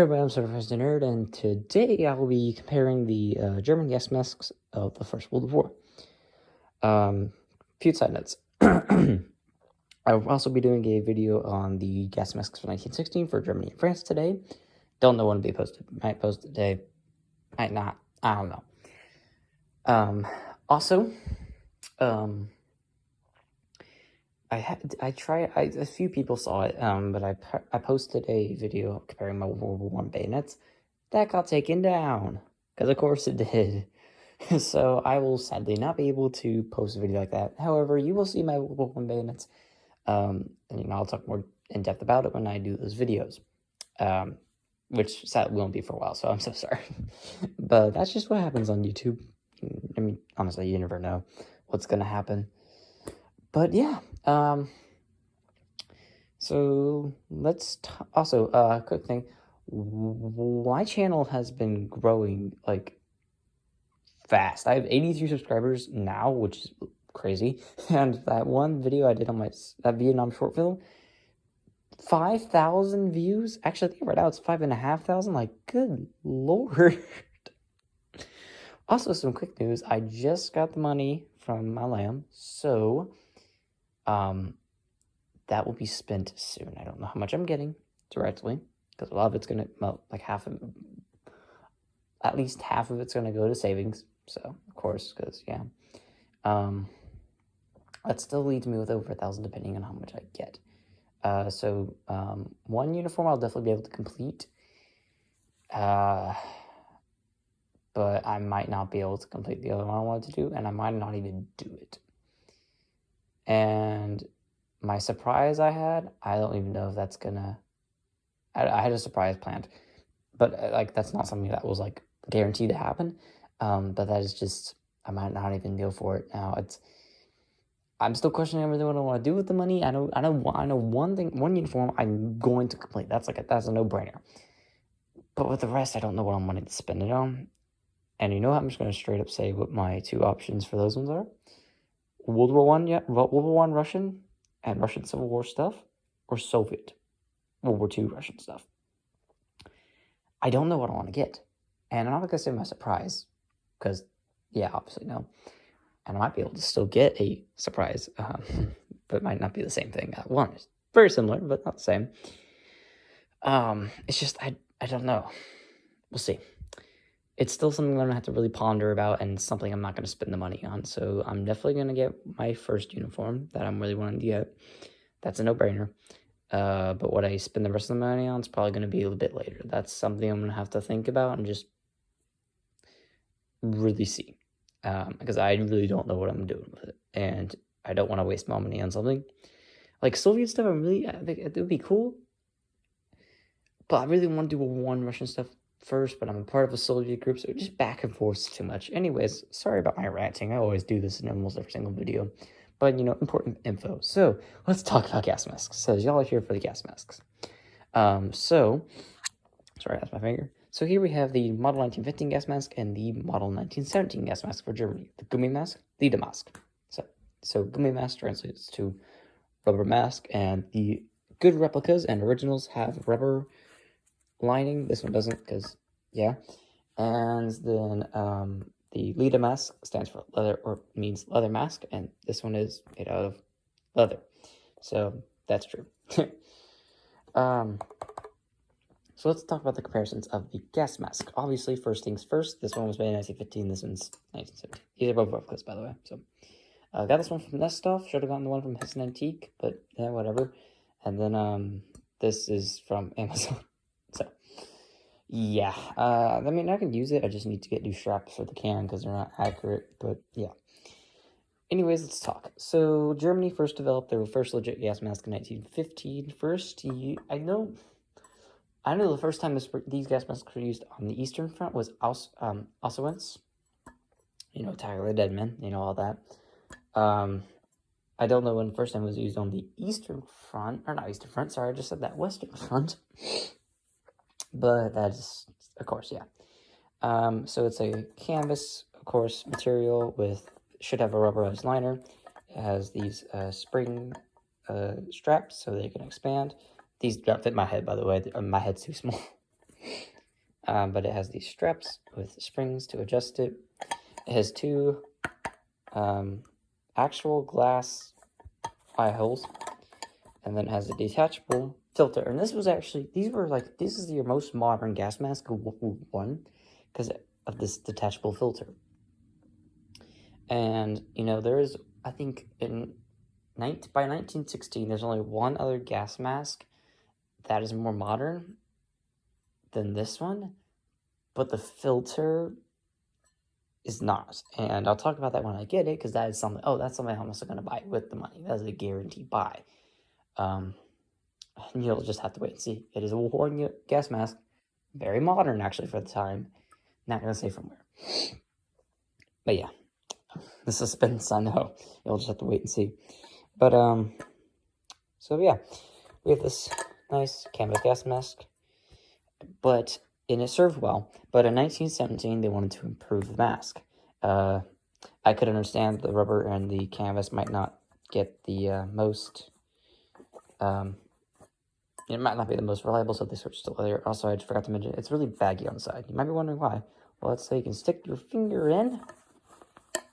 everybody, I'm Certified Nerd, and today I will be comparing the German gas masks of the First World War. Few side notes. I will also be doing a video on the gas masks for 1916 for Germany and France today. Don't know when to be posted. Might post today, might not. I don't know. Also, a few people saw it, but I posted a video comparing my WW1 bayonets. That got taken down, because of course it did. So I will sadly not be able to post a video like that. However, you will see my WW1 bayonets, and I'll talk more in depth about it when I do those videos, which sadly won't be for a while, so I'm so sorry. But that's just what happens on YouTube. I mean, honestly, you never know what's gonna happen. But yeah, so let's also, quick thing, my channel has been growing, like, fast. I have 83 subscribers now, which is crazy, and that one video I did on that Vietnam short film, 5,000 views. Actually, I think right now it's 5,500, like, good lord. Also, some quick news, I just got the money from my lamb, so that will be spent soon. I don't know how much I'm getting directly, because a lot of it's gonna, well, like at least half of it's gonna go to savings. So of course, because yeah, that still leaves me with over 1,000, depending on how much I get. So one uniform I'll definitely be able to complete, but I might not be able to complete the other one I wanted to do, and I might not even do it. And my surprise I don't even know if that's gonna, I had a surprise planned, but like that's not something that was like guaranteed to happen. But that is just, I might not even go for it now. I'm still questioning everything what I want to do with the money. I know one uniform I'm going to complete. That's a no-brainer. But with the rest, I don't know what I'm wanting to spend it on. And you know what? I'm just gonna straight up say what my two options for those ones are. World War I Russian and Russian Civil War stuff, or Soviet World War II Russian stuff. I don't know what I want to get, and I'm not gonna say my surprise, because yeah, obviously no, and I might be able to still get a surprise, but it might not be the same thing. One is very similar, but not the same. It's just I don't know. We'll see. It's still something I'm going to have to really ponder about, and something I'm not going to spend the money on. So I'm definitely going to get my first uniform that I'm really wanting to get. That's a no-brainer. But what I spend the rest of the money on is probably going to be a little bit later. That's something I'm going to have to think about and just really see. Because I really don't know what I'm doing with it. And I don't want to waste my money on something. Like Soviet stuff, I think it would be cool. But I really want to do one Russian stuff first, but I'm a part of a Soviet group, so just back and forth too much. Anyways, sorry about my ranting. I always do this in almost every single video, but important info. So let's talk about gas masks. So y'all are here for the gas masks. Sorry, that's my finger. So here we have the Model 1915 gas mask and the Model 1917 gas mask for Germany. The Gummi mask, the Damask. So Gummi mask translates to rubber mask, and the good replicas and originals have rubber lining. This one doesn't, because yeah. And then the Leda mask stands for leather, or means leather mask, and this one is made out of leather, so that's true. So let's talk about the comparisons of the gas mask. Obviously, first things first, this one was made in 1915, this one's 1917. These are both replicas, by the way. So I got this one from Nestov, should have gotten the one from Hessen Antique, but yeah, whatever. And then this is from Amazon. So yeah, I mean, I can use it. I just need to get new straps for the can because they're not accurate, but yeah. Anyways, let's talk. So Germany first developed their first legit gas mask in 1915. First, I know the first time these gas masks were used on the Eastern Front was Auschwitz. Tiger the Dead Men, all that. I don't know when the first time it was used on the Eastern Front, or not Eastern Front, sorry, I just said that, Western Front. But that's, of course, yeah. So it's a canvas, of course, material should have a rubberized liner. It has these spring straps so they can expand. These don't fit my head, by the way. My head's too small. But it has these straps with springs to adjust it. It has two actual glass eye holes, and then it has a detachable filter. And this was actually, this is your most modern gas mask one, because of this detachable filter. And, you know, there is, I think, by 1916, there's only one other gas mask that is more modern than this one, but the filter is not. And I'll talk about that when I get it, because that is something, that's something I'm also going to buy with the money. That is a guaranteed buy. You'll just have to wait and see. It is a Warren gas mask. Very modern, actually, for the time. Not going to say from where. But yeah, the suspense, I know. You'll just have to wait and see. But, so yeah, we have this nice canvas gas mask. And it served well. But in 1917, they wanted to improve the mask. I could understand the rubber and the canvas might not get the most... it might not be the most reliable, so they switched to leather. Also, I forgot to mention, it's really baggy on the side. You might be wondering why. Well, let's say you can stick your finger in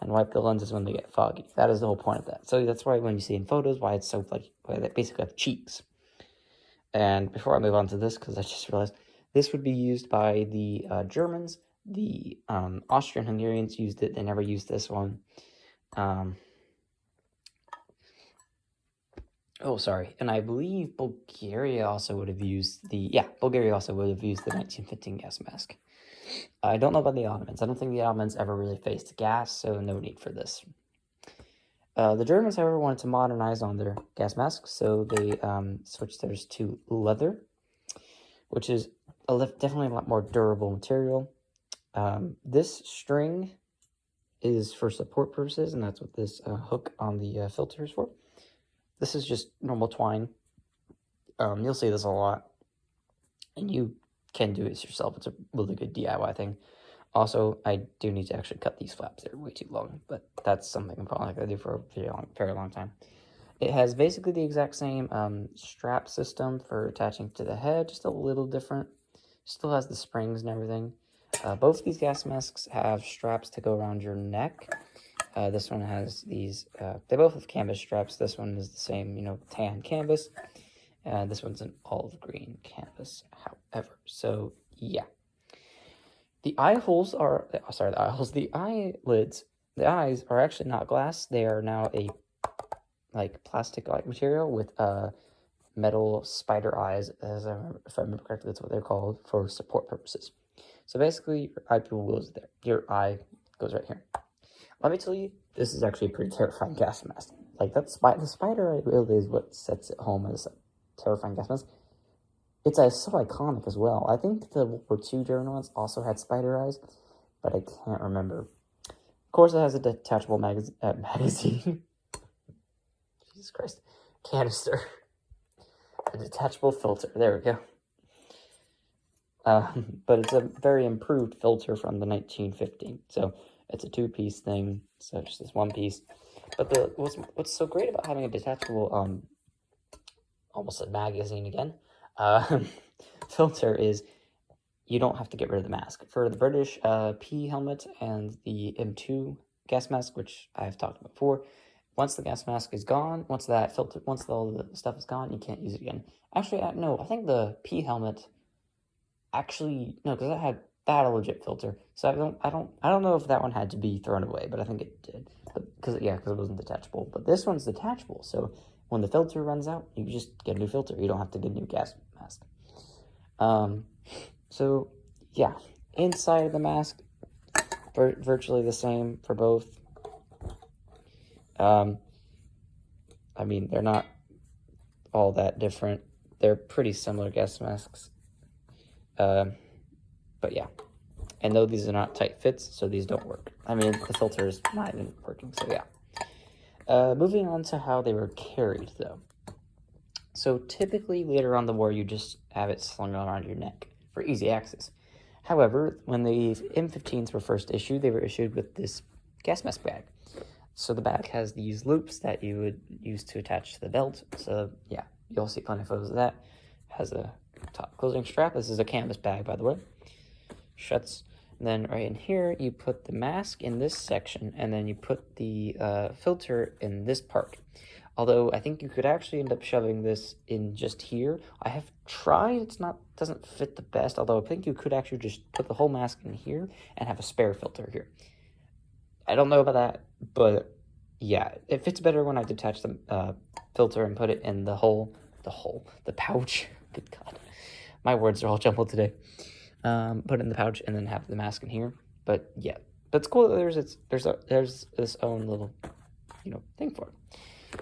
and wipe the lenses when they get foggy. That is the whole point of that. So that's why when you see in photos, why it's so, why they basically have cheeks. And before I move on to this, because I just realized, this would be used by the Germans. The Austrian-Hungarians used it. They never used this one. And I believe Bulgaria also would have used Bulgaria also would have used the 1915 gas mask. I don't know about the Ottomans. I don't think the Ottomans ever really faced gas, so no need for this. The Germans, however, wanted to modernize on their gas masks, so they switched theirs to leather, which is definitely a lot more durable material. This string is for support purposes, and that's what this hook on the filter is for. This is just normal twine. You'll see this a lot, and you can do this yourself. It's a really good DIY thing. Also, I do need to actually cut these flaps. They're way too long, but that's something I'm probably not going to do for a very long time. It has basically the exact same strap system for attaching to the head, just a little different. Still has the springs and everything. Both of these gas masks have straps to go around your neck. This one has these, they both have canvas straps. This one is the same, tan canvas. This one's an olive green canvas, however. So, yeah. The eyelids, the eyes are actually not glass. They are now a, plastic-like material with, metal spider eyes, if I remember correctly, that's what they're called, for support purposes. So basically, your eyepupil goes there. Your eye goes right here. Let me tell you, this is actually a pretty terrifying gas mask. The spider eye really is what sets it home as a terrifying gas mask. It's so iconic as well. I think the World War II German ones also had spider eyes, but I can't remember. Of course, it has a detachable magazine. Jesus Christ. Canister. A detachable filter. There we go. But it's a very improved filter from the 1915. So it's a two-piece thing. So just this one piece. But what's so great about having a detachable, almost a magazine again, filter is you don't have to get rid of the mask. For the British P helmet and the M2 gas mask, which I've talked about before, once the gas mask is gone, once all the stuff is gone, you can't use it again. Actually, no, I think the P helmet, no, because that had a legit filter. So I don't know if that one had to be thrown away, but I think it did. Because it wasn't detachable. But this one's detachable, so when the filter runs out, you just get a new filter. You don't have to get a new gas mask. So yeah, inside of the mask, virtually the same for both. I mean, they're not all that different. They're pretty similar gas masks. But yeah. And though these are not tight fits, so these don't work. I mean, the filter is not even working, so yeah. Moving on to how they were carried, though. So typically, later on in the war, you just have it slung around your neck for easy access. However, when the M15s were first issued, they were issued with this gas mask bag. So the bag has these loops that you would use to attach to the belt. So yeah, you'll see plenty of photos of that. Has a top closing strap. This is a canvas bag, by the way. Shuts. And then right in here, you put the mask in this section, and then you put the filter in this part. Although I think you could actually end up shoving this in just here. I have tried, doesn't fit the best, although I think you could actually just put the whole mask in here and have a spare filter here. I don't know about that, but yeah, it fits better when I detach the filter and put it in the pouch. Good God, my words are all jumbled today. Put it in the pouch and then have the mask in here. But yeah, but it's cool that there's this own little, thing for it.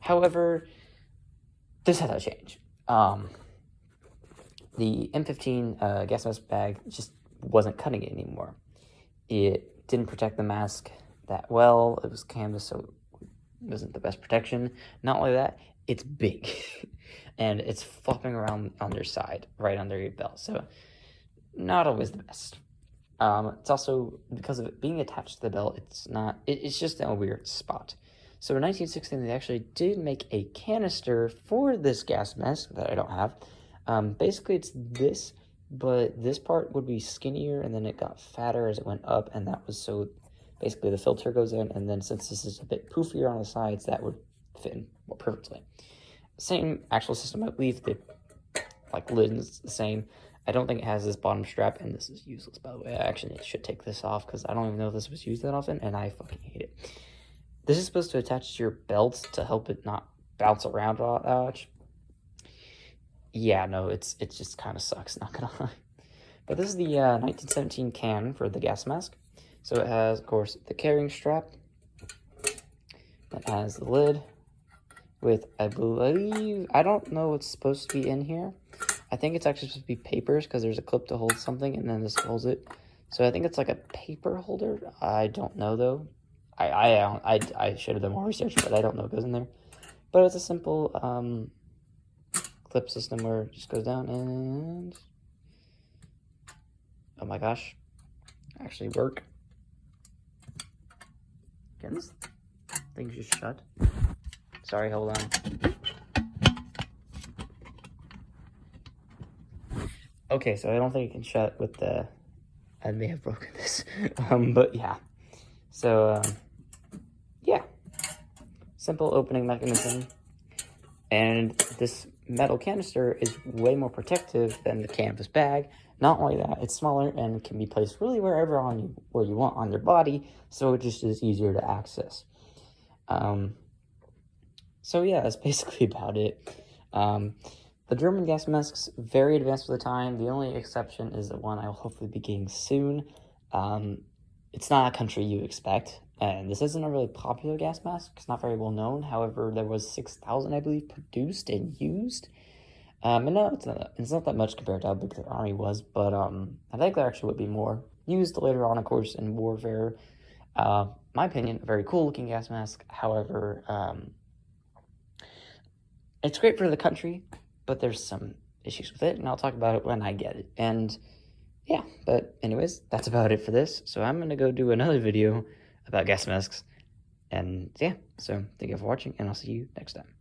However, this had to change. The M15 gas mask bag just wasn't cutting it anymore. It didn't protect the mask that well. It was canvas, so it wasn't the best protection. Not only that, it's big, and it's flopping around on your side, right under your belt. So not always the best. It's also, because of it being attached to the belt, it's just in a weird spot. So in 1916, they actually did make a canister for this gas mask that I don't have. Basically, it's this, but this part would be skinnier, and then it got fatter as it went up, and that was so basically the filter goes in, and then since this is a bit poofier on the sides, that would fit in more perfectly. Same actual system, I believe. The lid is the same. I don't think it has this bottom strap, and this is useless, by the way. I actually should take this off because I don't even know if this was used that often, and I fucking hate it. This is supposed to attach to your belt to help it not bounce around a lot much. Yeah, no, it just kind of sucks, not gonna lie. But this is the 1917 can for the gas mask. So it has, of course, the carrying strap. It has the lid with, I believe, I don't know what's supposed to be in here. I think it's actually supposed to be papers because there's a clip to hold something, and then this holds it. So I think it's like a paper holder. I don't know, though. I should have done more research, but I don't know what goes in there. But it's a simple clip system where it just goes down and... Oh my gosh. Actually work. Can this thing just shut? Sorry, hold on. Okay, so I don't think it can shut with the... I may have broken this. But yeah. So, yeah. Simple opening mechanism. And this metal canister is way more protective than the canvas bag. Not only that, it's smaller and can be placed really wherever where you want on your body, so it just is easier to access. So yeah, that's basically about it. The German gas masks, very advanced for the time. The only exception is the one I will hopefully be getting soon. It's not a country you expect, and this isn't a really popular gas mask. It's not very well known. However, there was 6,000, I believe, produced and used. And no, it's not that much compared to how big the army was, but I think there actually would be more used later on, of course, in warfare. My opinion, a very cool looking gas mask. However, it's great for the country, but there's some issues with it, and I'll talk about it when I get it. And yeah, but anyways, that's about it for this. So I'm going to go do another video about gas masks. And yeah, so thank you for watching, and I'll see you next time.